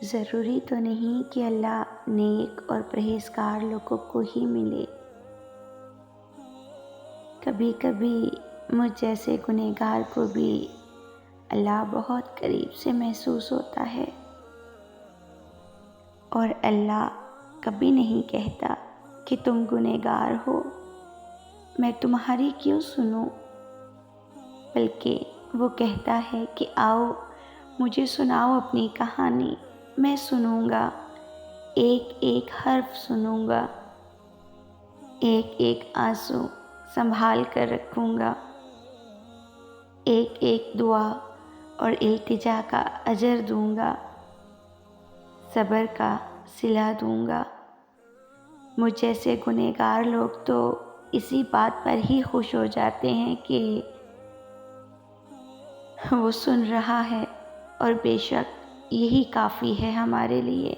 ضروری تو نہیں کہ اللہ نیک اور پرہیزگار لوگوں کو ہی ملے، کبھی کبھی مجھ جیسے گنہگار کو بھی اللہ بہت قریب سے محسوس ہوتا ہے، اور اللہ کبھی نہیں کہتا کہ تم گنہگار ہو، میں تمہاری کیوں سنوں، بلکہ وہ کہتا ہے کہ آؤ مجھے سناؤ اپنی کہانی، میں سنوں گا، ایک ایک حرف سنوں گا، ایک ایک آنسو سنبھال کر رکھوں گا، ایک ایک دعا اور التجا کا اجر دوں گا، صبر کا صلہ دوں گا۔ مجھ جیسے گنہگار لوگ تو اسی بات پر ہی خوش ہو جاتے ہیں کہ وہ سن رہا ہے، اور بے شک یہی کافی ہے ہمارے لیے۔